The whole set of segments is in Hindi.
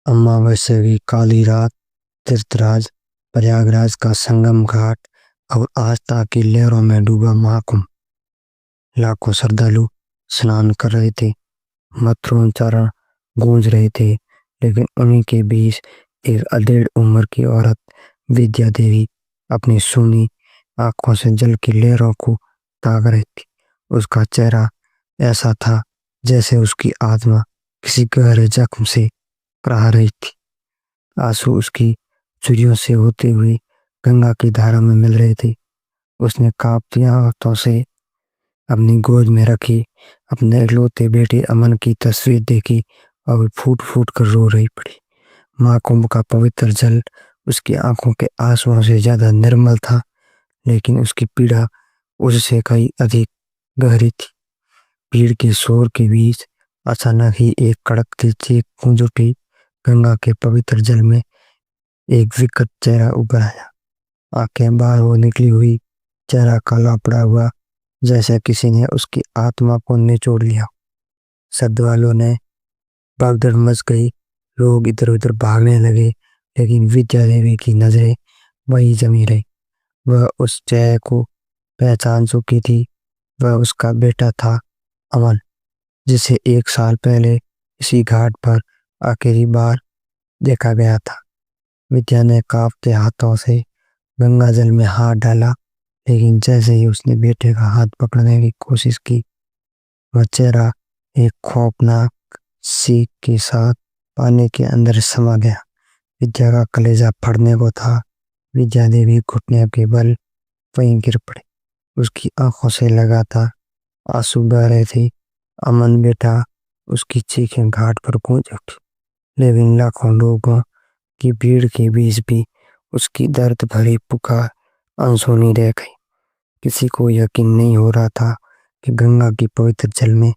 अमावस्या की काली रात, तीर्थराज प्रयागराज का संगम घाट और आस्था की लहरों में डूबा महाकुंभ। लाखों श्रद्धालु स्नान कर रहे थे, मंत्रोच्चारण गूंज रहे थे, लेकिन उन्हीं के बीच एक अधेड़ उम्र की औरत विद्या देवी अपनी सूनी आंखों से जल की लहरों को ताक रही थी। उसका चेहरा ऐसा था जैसे उसकी आत्मा किसी गहरे जख्म से कराह रही थी। आंसू उसकी चुरियों से होते हुए गंगा की धारा में मिल रहे थे। उसने कांपती हाथों से अपनी गोद में रखी अपने इकलौते बेटे अमन की तस्वीर देखी और फूट फूट कर रो रही पड़ी। महाकुंभ का पवित्र जल उसकी आंखों के आंसुओं से ज्यादा निर्मल था, लेकिन उसकी पीड़ा उससे कहीं अधिक गहरी थी। भीड़ के शोर के बीच अचानक ही एक कड़कती चीख गूंज उठी। गंगा के पवित्र जल में एक विकट चेहरा उभर आया। आंखें बाहर हो निकली हुई, चेहरा काला पड़ा हुआ, जैसे किसी ने उसकी आत्मा को निचोड़ लिया। श्रद्धालुओं ने भगदड़ मच गई, लोग इधर उधर भागने लगे, लेकिन विद्या देवी की नजरें वही जमी रही। वह उस चेहरे को पहचान चुकी थी। वह उसका बेटा था, अमन, जिसे 1 साल पहले इसी घाट पर आखिरी बार देखा गया था। विद्या ने कांपते हाथों से गंगा जल में हाथ डाला, लेकिन जैसे ही उसने बेटे का हाथ पकड़ने की कोशिश की, वह चेहरा एक खौफनाक सीख के साथ पानी के अंदर समा गया। विद्या का कलेजा फटने को था। विद्या देवी घुटने के बल वहीं गिर पड़ी। उसकी आंखों से लगातार आंसू बह रहे थे। अमन बेटा, उसकी चीखें घाट पर गूंज उठी, लेकिन लाखों लोगों की भीड़ के बीच भी उसकी दर्द भरी पुकार अनसुनी रह गई। किसी को यकीन नहीं हो रहा था कि गंगा की पवित्र जल में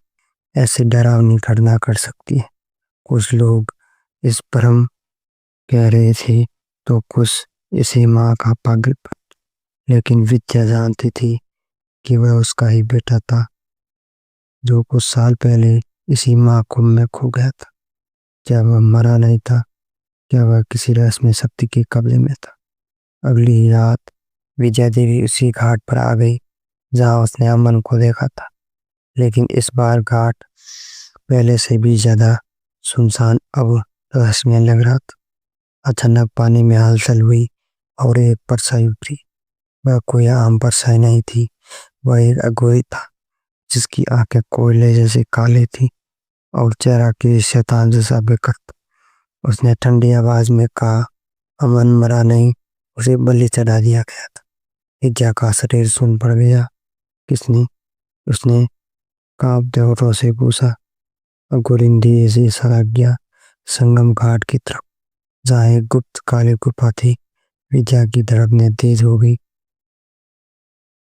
ऐसे डरावनी घटना कर सकती है। कुछ लोग इस भ्रम कह रहे थे, तो कुछ इसे माँ का पागलपन। लेकिन विद्या जानती थी कि वह उसका ही बेटा था, जो कुछ साल पहले इसी महाकुंभ में खो गया था। क्या वह मरा नहीं था? क्या वह किसी रहस्यमय शक्ति के कब्जे में था? अगली ही रात विजय देवी उसी घाट पर आ गई जहां उसने अमन को देखा था, लेकिन इस बार घाट पहले से भी ज्यादा सुनसान अब रहस्यमय लग रहा था। अचानक पानी में हलचल हुई और एक परछाई उतरी। वह कोई आम परछाई नहीं थी, वह एक अघोरी था, जिसकी आंखें कोयले जैसे काले थी और चेहरा किसी शैतान जैसा बेकत। उसने ठंडी आवाज में कहा, अमन मरा नहीं, उसे बलि चढ़ा दिया गया था। विद्या का शरीर सुन पड़ गया। किसने? उसने कांपते होठों से पूछा। अघोरी धीरे से इशारा किया संगम घाट की तरफ, जहाँ एक गुप्त काली गुफा थी। विद्या की धड़कनें तेज हो गई।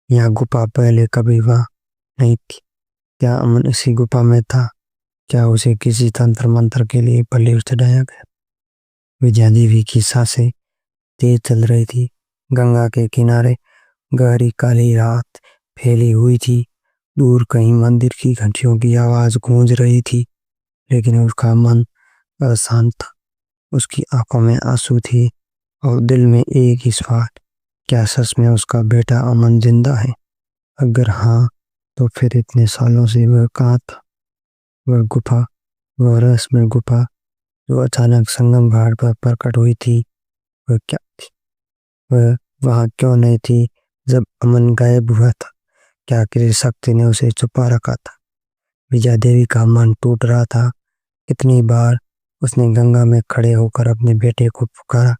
यह गुफा पहले कभी वहाँ नहीं थी। क्या अमन इसी गुफा में था? क्या उसे किसी तंत्र मंत्र के लिए बलि चढ़ाया गया? विजया देवी की सांसें तेज चल रही थी। गंगा के किनारे गहरी काली रात फैली हुई थी। दूर कहीं मंदिर की घंटियों की आवाज गूंज रही थी, लेकिन उसका मन अशांत था। उसकी आंखों में आंसू थे और दिल में एक ही सवाल, क्या सच में उसका बेटा अमन जिंदा है? अगर हाँ, तो फिर इतने सालों से वह कहाँ था? वह गुफा, वह रहस्यमय गुफा जो अचानक संगम घाट पर प्रकट हुई थी, वह क्या थी? वह वहां क्यों नहीं थी जब अमन गायब हुआ था? क्या किसी शक्ति ने उसे छुपा रखा था? विजया देवी का मन टूट रहा था। कितनी बार उसने गंगा में खड़े होकर अपने बेटे को पुकारा,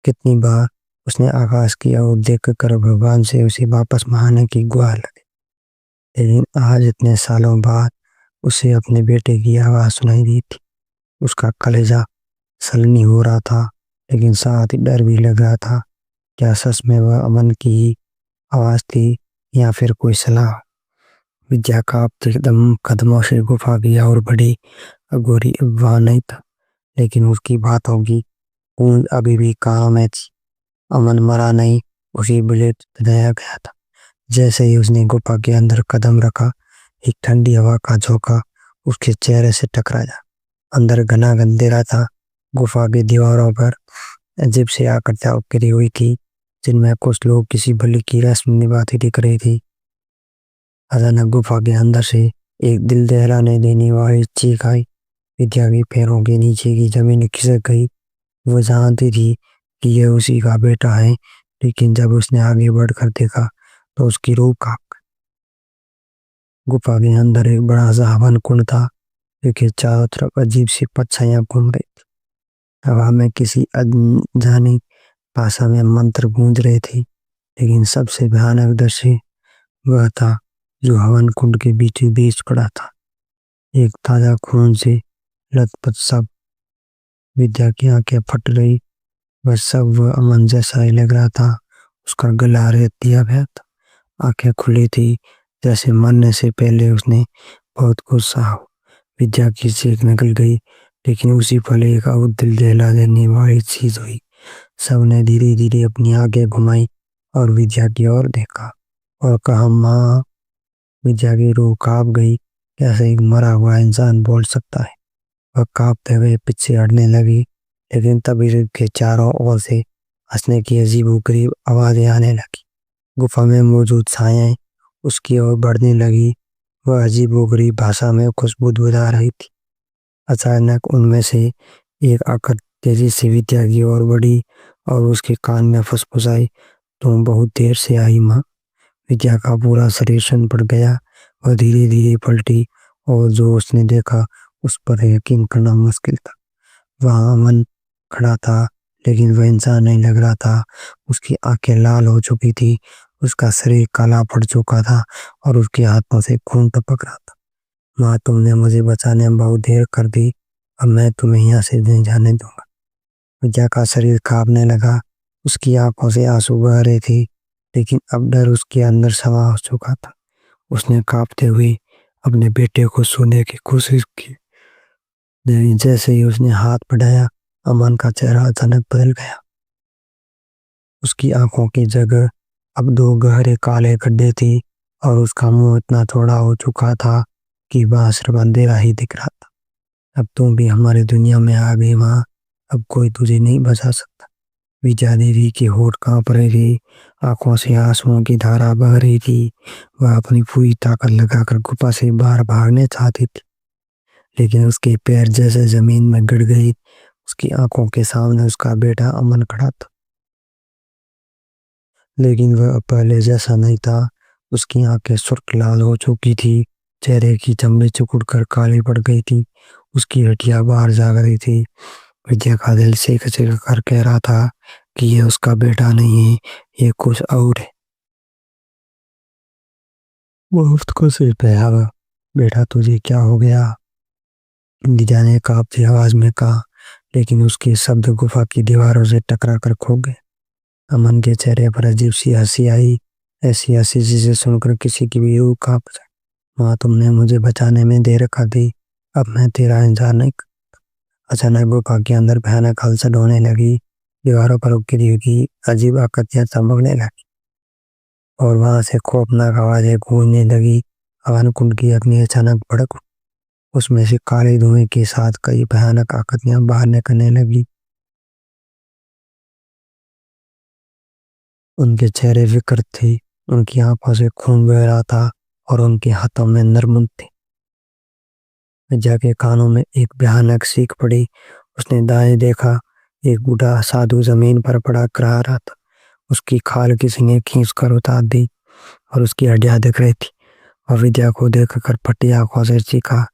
कितनी बार उसने आकाश की ओर देखकर भगवान से उसे वापस मारने की गुहार लगी, लेकिन आज इतने सालों बाद उसे अपने बेटे की आवाज सुनाई दी थी। उसका कलेजा सलनी हो रहा था, लेकिन साथ ही डर भी लग रहा था। क्या सच में वह अमन की ही आवाज थी या फिर कोई सलाह? विद्या का एकदम कदमों से गुफा की ओर बढ़ी। अघोरी अब वहां नहीं था, लेकिन उसकी बातों की गूंज अभी भी कानों में थी। अमन मरा नहीं, उसे बुलेट चढ़ाया गया था। जैसे ही उसने गुफा के अंदर कदम रखा, एक ठंडी हवा का झोंका उसके चेहरे से टकराया। अंदर घना अंधेरा था, गुफा की दीवारों पर अजीब सी आकृतियां उकरी हुई थी, जिनमें कुछ लोग किसी बलि की रस्म निभाते दिख रही थी। अचानक गुफा के अंदर से एक दिल दहलाने देने वाली चीख आई। विद्या के पैरों के नीचे की जमीन खिसक गई। वो जानती थी कि यह उसी का बेटा है, लेकिन जब उसने आगे बढ़कर देखा तो उसकी रूह कांप गई। गुफा के अंदर एक बड़ा सा हवन कुंड था, जिसके चारों तरफ अजीब सी परछाइयां घूम रही थी। हवा में किसी अनजानी भाषा में मंत्र गूंज रहे थे, लेकिन सबसे भयानक दृश्य वह था जो हवन कुंड के बीचों बीच पड़ा था। एक ताजा खून से लथपथ सब। विद्या की आंखें फट रही। वह सब वह अमन जैसा ही लग रहा था। उसका गला रेत दिया गया था। आंखें खुली थी, जैसे मरने से पहले उसने बहुत कुछ सहा हो। विद्या की चीख निकल गई, लेकिन उसी पल एक और दिल दहला देने वाली चीज हुई। सबने धीरे धीरे अपनी आंखें घुमाई और विद्या की ओर देखा और कहा, माँ। विद्या की रूह कांप गई। कैसे एक मरा हुआ इंसान बोल सकता है? वह कांपते हुए पीछे हटने लगी, लेकिन तभी के चारों ओर से हंसने की अजीबोगरीब आवाजें आने लगी। गुफा में मौजूद छायाएं उसकी ओर बढ़ने लगी। वह अजीबोगरीब भाषा में कुछ बुदबुदा रही थी। अचानक उनमें से एक आकर तेजी से विद्या की ओर बढ़ी और उसके कान में फुसफुसाई, तुम बहुत देर से आई माँ। विद्या का पूरा शरीर सन पड़ गया। वह धीरे धीरे पलटी और जो उसने देखा उस पर यकीन करना मुश्किल था। वहां अमन खड़ा था, लेकिन वह इंसान नहीं लग रहा था। उसकी आंखें लाल हो चुकी थी, उसका शरीर काला पड़ चुका था और उसके हाथों से खून टपक रहा था। माँ, तुमने मुझे बचाने में बहुत देर कर दी। अब मैं तुम्हें यहाँ से नहीं जाने दूंगा। विद्या का शरीर कांपने लगा। उसकी आंखों से आंसू बह रहे थे, लेकिन अब डर उसके अंदर समा हो चुका था। उसने कांपते हुए अपने बेटे को छूने की कोशिश की, लेकिन जैसे ही उसने हाथ बढ़ाया, अमन का चेहरा अचानक बदल गया। उसकी आंखों की जगह अब दो गहरे काले गड्ढे थे और उसका मुंह इतना थोड़ा हो चुका था कि वह सिर्फ अंधेरा ही दिख रहा था। अब तुम भी हमारी दुनिया में आ गई माँ। अब कोई तुझे नहीं बचा सकता। विद्या देवी की होठ कांप रही थी, आंखों से आंसुओं की धारा बह रही थी। वह अपनी पूरी ताकत लगाकर गुफा से बाहर भागने चाहती थी, लेकिन उसके पैर जैसे जमीन में गड़ गई। उसकी आंखों के सामने उसका बेटा अमन खड़ा था, लेकिन वह अब पहले जैसा नहीं था। उसकी आंखें सुर्ख लाल हो चुकी थी, चेहरे की चमड़ी सिकुड़ कर काली पड़ गई थी, उसकी हड्डियां बाहर जा रही थी। विद्या का दिल सेक सेक कर कह रहा था कि यह उसका बेटा नहीं है, ये कुछ और है। वो उसको सिर्फ है, बेटा तुझे क्या हो गया? विद्या ने कांपती आवाज में कहा, लेकिन उसके शब्द गुफा की दीवारों से टकरा कर खो गए। अमन के चेहरे पर अजीब सी हंसी आई, ऐसी हंसी जिसे सुनकर किसी की भी रूह कांप जाए। माँ, तुमने मुझे बचाने में देर कर दी। अब मैं तेरा इंतजार नहीं कर-" अचानक गुफा के अंदर भयानक हलचल होने लगी। दीवारों पर उकरी हुई अजीब आकृतियां चमकने लगी और वहां से खौफनाक आवाजें गूंजने लगी। हवन कुंड की अग्नि अचानक भड़क उठी। उसमें से काले धुएं के साथ कई भयानक आकृतियां बाहर निकलने लगी। उनके चेहरे विकृत थे, उनकी आंखों से खून बह रहा था और उनके हाथों में नरमुंड थे। विद्या के कानों में एक भयानक चीख पड़ी। उसने दाएं देखा, एक बूढ़ा साधु जमीन पर पड़ा करा रहा था। उसकी खाल की सींगें खींच कर उतार दी और उसकी हड्डियां दिख रही थी। वह विद्या को देखकर फटी आंखों से चीखा,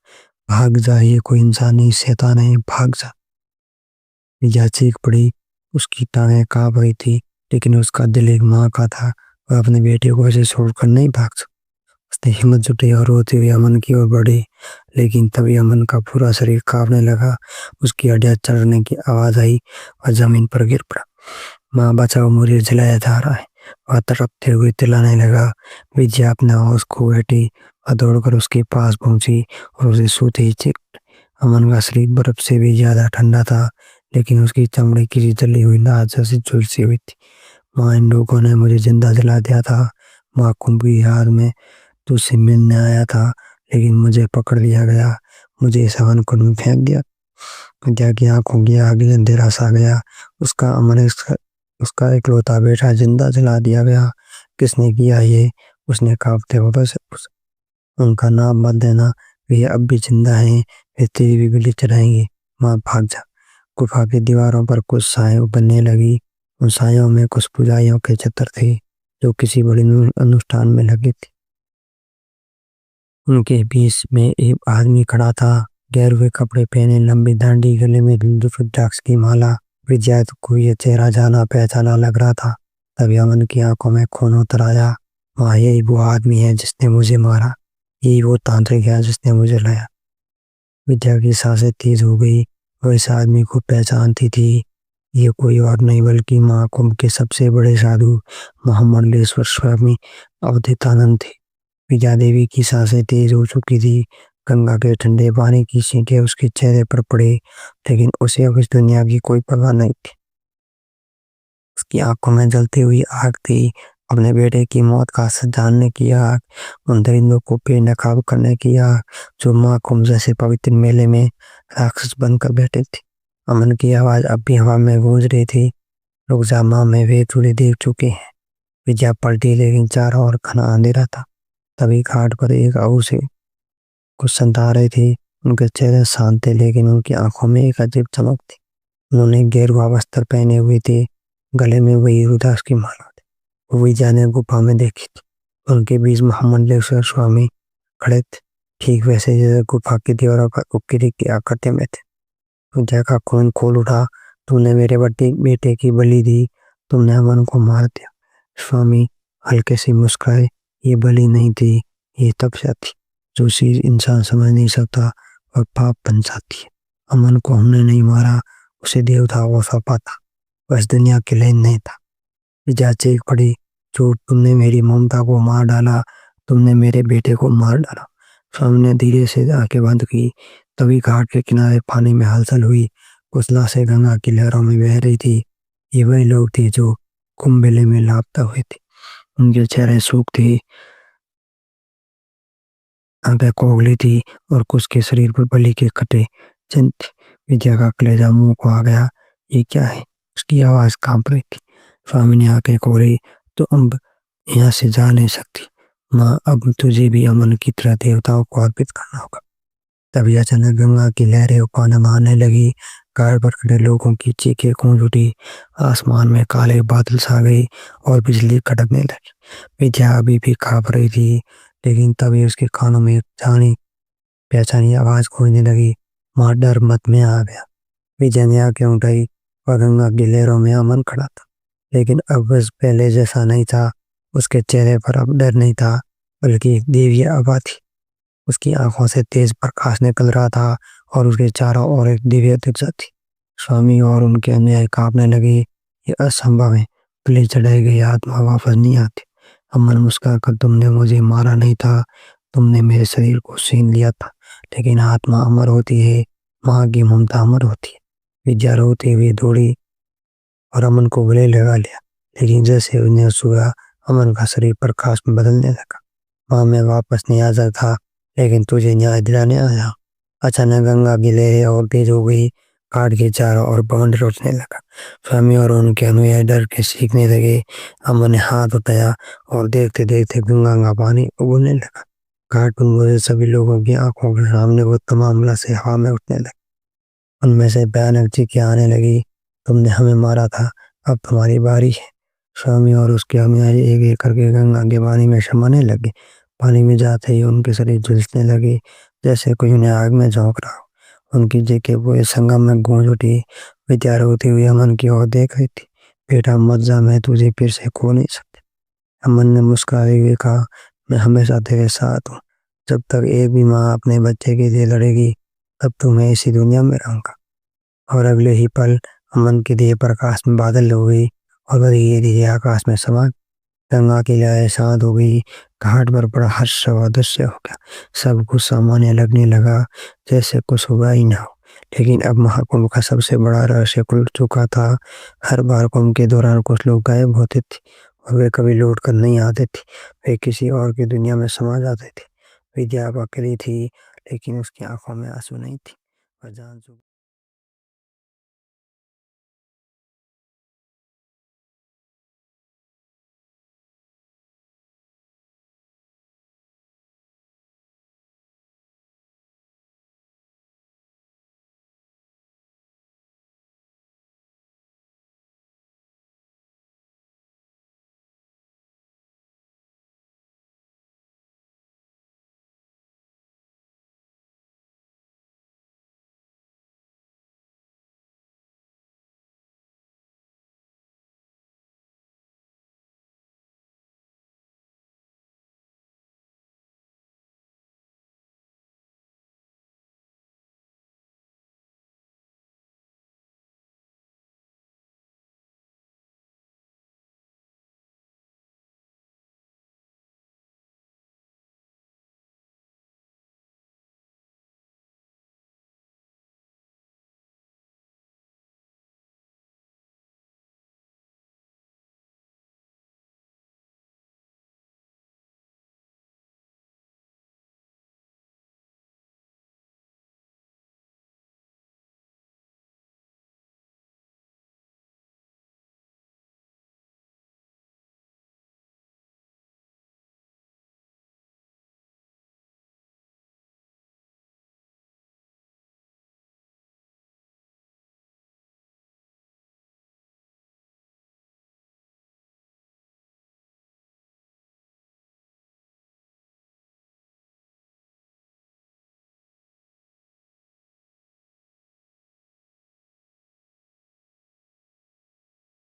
भाग जा, ये कोई इंसानी शैतान है, भाग जा। विद्या चीख पड़ी। उसकी टांगें कांप रही थी, लेकिन उसका दिल एक माँ का था। वह अपने बेटे को ऐसे छोड़कर नहीं भाग सकती। उसने हिम्मत जुटाई और रोते हुए अमन की ओर बढ़ी, लेकिन तभी अमन का पूरा शरीर कांपने लगा। उसकी हड्डियां चढ़ने की आवाज आई और जमीन पर गिर पड़ा। माँ बचाओ, मुझे जलाया जा रहा है। वह तड़पते हुए चिल्लाने लगा। विद्या अपने होश खो बैठी। वह दौड़कर उसके पास पहुंची और उसे सोते ही चीख पड़ी। अमन का शरीर बर्फ से भी ज्यादा ठंडा था, लेकिन उसकी चमड़ी किसी जली हुई लाश जैसी झुलसी हुई थी। माँ, इन लोगों ने मुझे जिंदा जला दिया था। माँ, कुंभ की याद में तुझसे मिलने आया था, लेकिन मुझे पकड़ लिया गया। मुझे इस हवन कुंड में फेंक दिया। विद्या की आंखों की आगे अंधेरा सा गया। उसका अमर उसका इकलौता बेटा जिंदा जला दिया गया। किसने किया ये? उसने कांपते होठों से उनका नाम मत देना। वे अब भी जिंदा हैं। वे तेरी भी गोली चलाएंगे। माँ भाग जा। गुफा की दीवारों पर कुछ साएं उभरने लगी। उन सायों में कुछ पुजारियों के चित्र थे जो किसी बड़े अनुष्ठान में लगे थे। उनके बीच में एक आदमी खड़ा था, गेरुए कपड़े पहने, लंबी दाढ़ी, गले में रुद्राक्ष की माला। विजय को ये चेहरा जाना पहचाना लग रहा था। तभी अमन की आंखों में खून उतर आया। वहाँ यही वो आदमी है जिसने मुझे मारा। यही वो तांत्रिक है जिसने मुझे लाया। विद्या की सांसें तेज हो गई। वो इस आदमी को पहचानती थी। ये कोई और नहीं बल्कि महाकुंभ के सबसे बड़े साधु महामंडलेश्वर स्वामी अवधूतानंद थे। विद्या देवी की सांसें तेज हो चुकी थी। गंगा के ठंडे पानी की छींटें उसके चेहरे पर पड़े, लेकिन उसे अब इस दुनिया की कोई परवाह नहीं थी। उसकी आंखों में जलती हुई आग थी। अपने बेटे की मौत का सच जानने की आग, उन दरिंदों को बेनकाब करने की आग जो महाकुंभ जैसे पवित्र मेले में राक्षस बनकर बैठे थे। अमन की आवाज अब भी हवा में गूंज रही थी। रुक जा माँ, मैं वे तुझे देख चुके हैं। विजया पलटी, लेकिन चारों ओर घना अंधेरा था। तभी घाट पर एक अबू से कुछ संता रहे थे। उनके चेहरे शांत थे, लेकिन उनकी आंखों में एक अजीब चमक थी। उन्होंने गेरुआ वस्त्र पहने हुए थे, गले में वही रुद्राक्ष की माला थी। वो विजया ने गुफा में देखी थी। उनके बीच महामंडलेश्वर स्वामी खड़े थे, ठीक वैसे जैसे गुफा की दीवारों पर उकेरी की आकृति में थे। विजया का खून खोल उठा। तुमने मेरे बेटे की बलि दी। तुमने अमन को मार दिया। स्वामी हल्के से मुस्कुराए। ये बलि नहीं थी, ये तपस्या थी। जो चीज इंसान समझ नहीं सकता और पाप बन जाती है। अमन को हमने नहीं मारा, उसे देवता को सौंपा था। बस दुनिया के लिए नहीं था। विजया चीख पड़ी, झूठ, तुमने मेरी ममता को मार डाला। तुमने मेरे बेटे को मार डाला। स्वामी ने धीरे से आंखें बंद की। तभी घाट के किनारे पानी में हलचल हुई। कुछ लाशें गंगा की लहरों में बह रही थी। ये वही लोग थे जो कुंभ मेले में लापता हुए थे। उनके चेहरे सूख थे, आंखें कोगली थी और कुछ के शरीर पर बलि के कटे चिन्ह थे। विजया का कलेजा मुंह को आ गया। ये क्या है? उसकी आवाज कांप रही थी। स्वामी ने आंखें खोली। तो अब यहाँ से जा नहीं सकती माँ, अब तुझे भी अमन की तरह देवताओं को अर्पित करना होगा। तभी अचानक गंगा की लहरें उफान मारने लगी। घाट पर खड़े लोगों की चीखें गूंज उठी। आसमान में काले बादल छा गए और बिजली कड़कने लगी। विद्या अभी भी कांप रही थी, लेकिन तभी उसके कानों में एक जानी पहचानी आवाज गूंजने लगी। माँ, डर मत, मैं आ गया। विजय ने आंखें उठाई और गंगा की लहरों में अमन खड़ा था, लेकिन अब बस पहले जैसा नहीं था। उसके चेहरे पर अब डर नहीं था, बल्कि एक देवी आभा थी। उसकी आंखों से तेज प्रकाश निकल रहा था और उसके चारों ओर एक दिव्य दिशा थी। स्वामी और उनके अनुयायी कांपने लगे। ये असंभव है। बलि चढ़ाई गई आत्मा वापस नहीं आती। अमन मुस्कुरा कर, तुमने मुझे मारा नहीं था, तुमने मेरे शरीर को छीन लिया था, लेकिन आत्मा अमर होती है। माँ की ममता अमर होती है। विद्या रोते हुए दौड़ी और अमन को गले लगा लिया, लेकिन जैसे उन्हें छुआ, अमन का शरीर प्रकाश में बदलने लगा। माँ, मैं वापस नहीं आ सकता, लेकिन तुझे न्याय दिलाने आया। अचानक गंगा की लहरें और तेज हो गई। घाट के चारों ओर बवंड लौटने लगा। स्वामी और उनके अनुयायी डर के सीखने लगे। अमन ने हाथ उठाया और देखते देखते गंगा का पानी उबलने लगा। घाट पर मौजूद सभी लोगों की आंखों के सामने वो तमाम लाशें हवा में उठने लगी। उनमें से भयानक चीखें आने लगी। तुमने हमें मारा था, अब तुम्हारी बारी है। स्वामी और उसके अनुयायी एक एक करके गंगा के पानी में समाने लगे। पानी में जाते ही उनके शरीर झुलसने लगे, जैसे कोई उन्हें आग में झोंक रहा हो। उनकी चीखें पूरे संगम में गूंज उठी। विद्या रोती हुई अमन की ओर देख रही थी। बेटा मत जा, मैं तुझे फिर से खो नहीं सकती। अमन ने मुस्कुराते हुए कहा, मैं हमेशा तेरे साथ हूँ। जब तक एक भी माँ अपने बच्चे के लिए लड़ेगी, तब तक मैं इसी दुनिया में रहूंगा। और अगले ही पल अमन की देह प्रकाश में बादल हो गई और वह धीरे धीरे आकाश में समा। गंगा की लहरें शांत हो गई। घाट पर बड़ा हर्ष और दृश्य हो गया। सब कुछ सामान्य लगने लगा, जैसे कुछ हुआ ही ना हो। लेकिन अब महाकुंभ का सबसे बड़ा रहस्य खुल चुका था। हर बार कुंभ के दौरान कुछ लोग गायब होते थे और वे कभी लौट कर नहीं आते थे। वे किसी और की दुनिया में समा जाते थे। विद्या अब अकेली थी, लेकिन उसकी आंखों में आंसू नहीं थे। वह जान चुकी